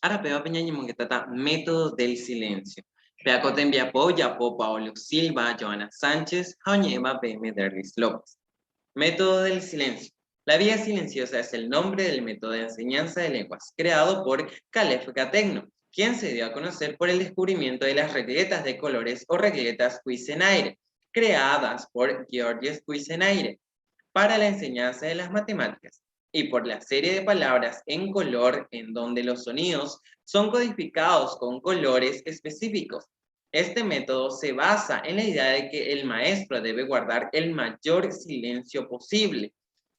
Ahora peo peñañimo que trata método del silencio. Peaco te envía po, Paolo Silva, Joana Sánchez, Jañema, PM Derlis López. Método del silencio. La vía silenciosa es el nombre del método de enseñanza de lenguas, creado por Caleb Gattegno, quien se dio a conocer por el descubrimiento de las regletas de colores o regletas Cuisenaire, creadas por Georges Cuisenaire para la enseñanza de las matemáticas, y por la serie de palabras en color en donde los sonidos son codificados con colores específicos. Este método se basa en la idea de que el maestro debe guardar el mayor silencio posible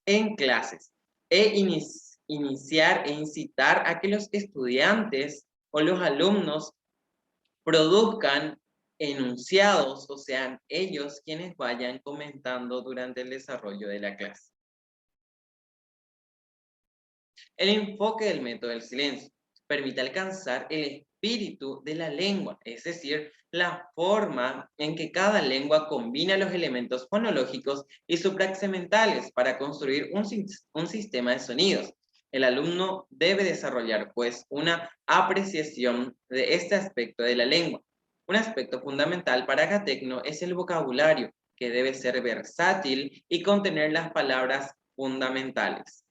en clases e iniciar e incitar a que los estudiantes o los alumnos produzcan enunciados, o sean ellos quienes vayan comentando durante el desarrollo de la clase. El enfoque del método del silencio permite alcanzar el espíritu de la lengua, es decir, la forma en que cada lengua combina los elementos fonológicos y supraxementales para construir un sistema de sonidos. El alumno debe desarrollar, pues, una apreciación de este aspecto de la lengua. Un aspecto fundamental para Gattegno es el vocabulario, que debe ser versátil y contener las palabras fundamentales.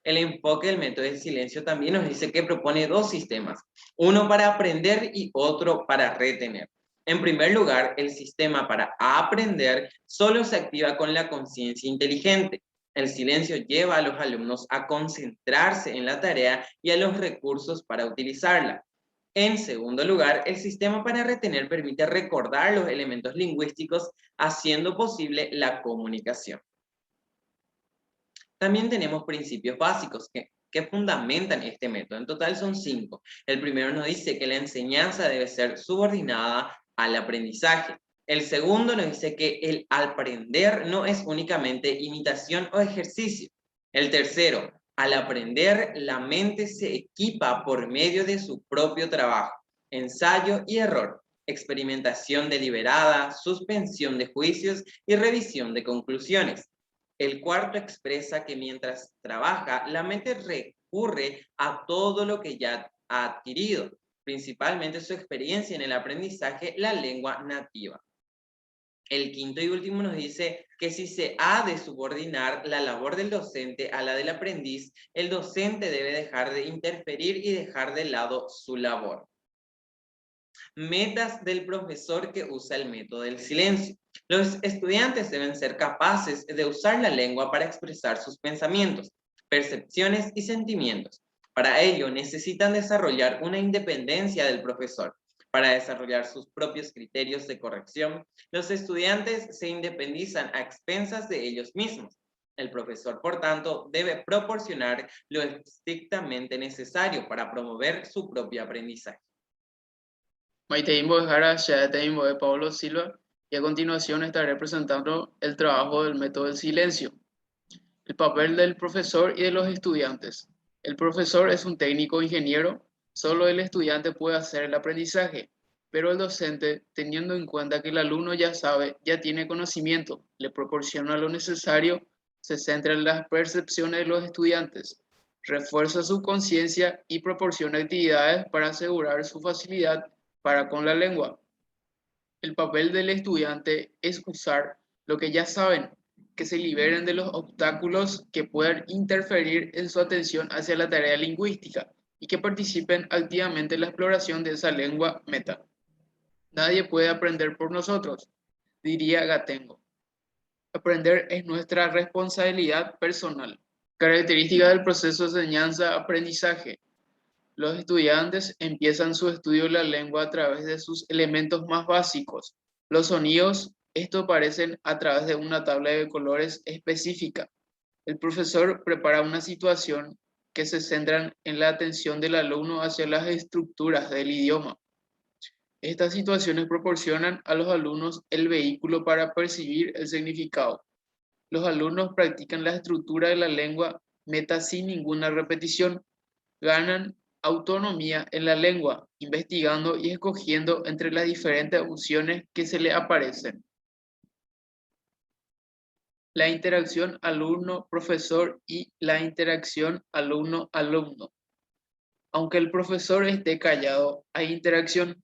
El enfoque del método del silencio también nos dice que propone dos sistemas, uno para aprender y otro para retener. En primer lugar, el sistema para aprender solo se activa con la conciencia inteligente. El silencio lleva a los alumnos a concentrarse en la tarea y a los recursos para utilizarla. En segundo lugar, el sistema para retener permite recordar los elementos lingüísticos, haciendo posible la comunicación. También tenemos principios básicos que fundamentan este método. En total son 5. El primero nos dice que la enseñanza debe ser subordinada al aprendizaje. El segundo nos dice que el aprender no es únicamente imitación o ejercicio. El tercero, al aprender, la mente se equipa por medio de su propio trabajo, ensayo y error, experimentación deliberada, suspensión de juicios y revisión de conclusiones. El cuarto expresa que mientras trabaja, la mente recurre a todo lo que ya ha adquirido, principalmente su experiencia en el aprendizaje, la lengua nativa. El quinto y último nos dice que si se ha de subordinar la labor del docente a la del aprendiz, el docente debe dejar de interferir y dejar de lado su labor. Metas del profesor que usa el método del silencio. Los estudiantes deben ser capaces de usar la lengua para expresar sus pensamientos, percepciones y sentimientos. Para ello necesitan desarrollar una independencia del profesor. Para desarrollar sus propios criterios de corrección, los estudiantes se independizan a expensas de ellos mismos. El profesor, por tanto, debe proporcionar lo estrictamente necesario para promover su propio aprendizaje. Maiteimbo de Jara, Shaeteimbo de Pablo Silva, y a continuación estaré presentando el trabajo del método del silencio. El papel del profesor y de los estudiantes. El profesor es un técnico ingeniero, solo el estudiante puede hacer el aprendizaje, pero el docente, teniendo en cuenta que el alumno ya sabe, ya tiene conocimiento, le proporciona lo necesario, se centra en las percepciones de los estudiantes, refuerza su conciencia y proporciona actividades para asegurar su facilidad para con la lengua. El papel del estudiante es usar lo que ya saben, que se liberen de los obstáculos que puedan interferir en su atención hacia la tarea lingüística y que participen activamente en la exploración de esa lengua meta. Nadie puede aprender por nosotros, diría Gattegno. Aprender es nuestra responsabilidad personal. Características del proceso de enseñanza-aprendizaje. Los estudiantes empiezan su estudio de la lengua a través de sus elementos más básicos. Los sonidos, esto aparecen a través de una tabla de colores específica. El profesor prepara una situación que se centra en la atención del alumno hacia las estructuras del idioma. Estas situaciones proporcionan a los alumnos el vehículo para percibir el significado. Los alumnos practican la estructura de la lengua meta sin ninguna repetición. Ganan autonomía en la lengua, investigando y escogiendo entre las diferentes opciones que se le aparecen. La interacción alumno-profesor y la interacción alumno-alumno. Aunque el profesor esté callado, hay interacción.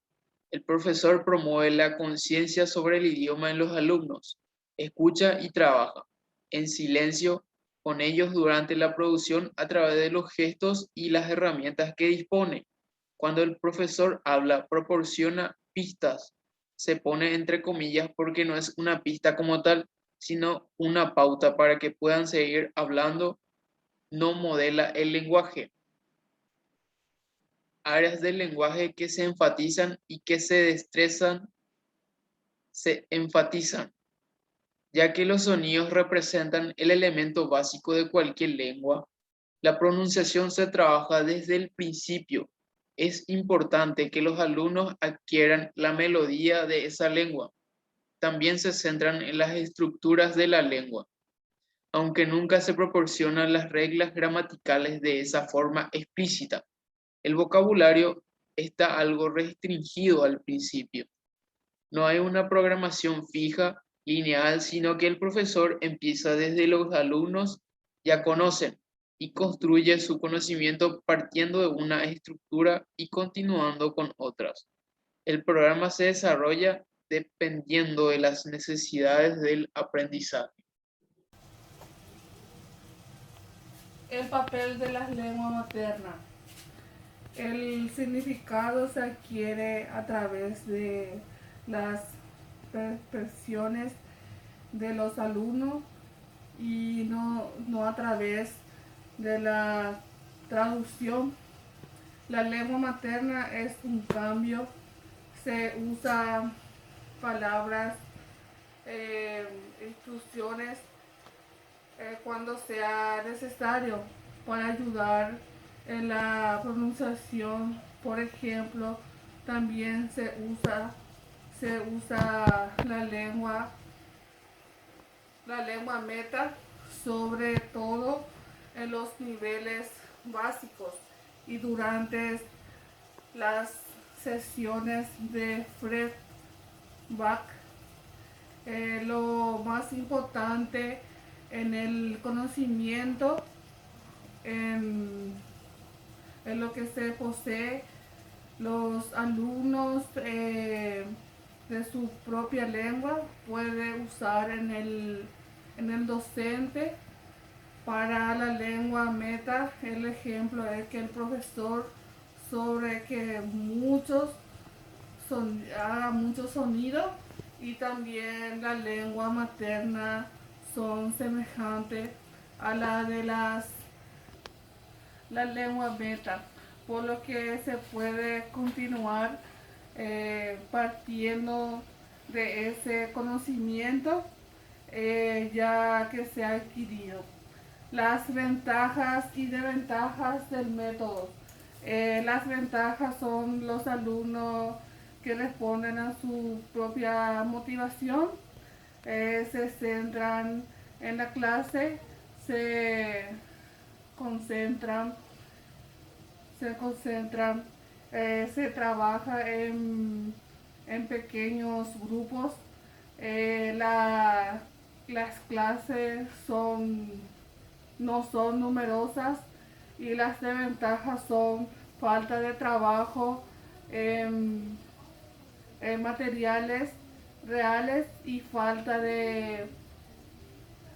El profesor promueve la conciencia sobre el idioma en los alumnos, escucha y trabaja en silencio con ellos durante la producción a través de los gestos y las herramientas que dispone. Cuando el profesor habla, proporciona pistas, se pone entre comillas porque no es una pista como tal, sino una pauta para que puedan seguir hablando, no modela el lenguaje. Áreas del lenguaje que se enfatizan y que se destrezan, se enfatizan, ya que los sonidos representan el elemento básico de cualquier lengua. La pronunciación se trabaja desde el principio. Es importante que los alumnos adquieran la melodía de esa lengua. También se centran en las estructuras de la lengua, aunque nunca se proporcionan las reglas gramaticales de esa forma explícita. El vocabulario está algo restringido al principio. No hay una programación fija, lineal, sino que el profesor empieza desde los alumnos ya conocen y construye su conocimiento partiendo de una estructura y continuando con otras. El programa se desarrolla dependiendo de las necesidades del aprendizaje. El papel de las lenguas maternas. El significado se adquiere a través de las expresiones de los alumnos y no a través de la traducción. La lengua materna es un cambio, se usa palabras, instrucciones cuando sea necesario para ayudar en la pronunciación. Por ejemplo, también se usa la lengua meta, sobre todo en los niveles básicos y durante las sesiones de Fred Bach. Lo más importante en el conocimiento, en, en lo que se posee los alumnos de su propia lengua puede usar en el docente. Para la lengua meta, el ejemplo es que el profesor sobre que haga muchos sonidos, y también la lengua materna son semejantes a la de la lengua meta, por lo que se puede continuar partiendo de ese conocimiento ya que se ha adquirido. Las ventajas y desventajas del método. Las ventajas son los alumnos que responden a su propia motivación, se centran en la clase, se concentran, se trabaja en pequeños grupos. Las clases no son numerosas, y las desventajas son falta de trabajo en materiales reales y falta de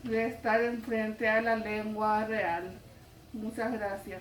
estar enfrente a la lengua real. Muchas gracias.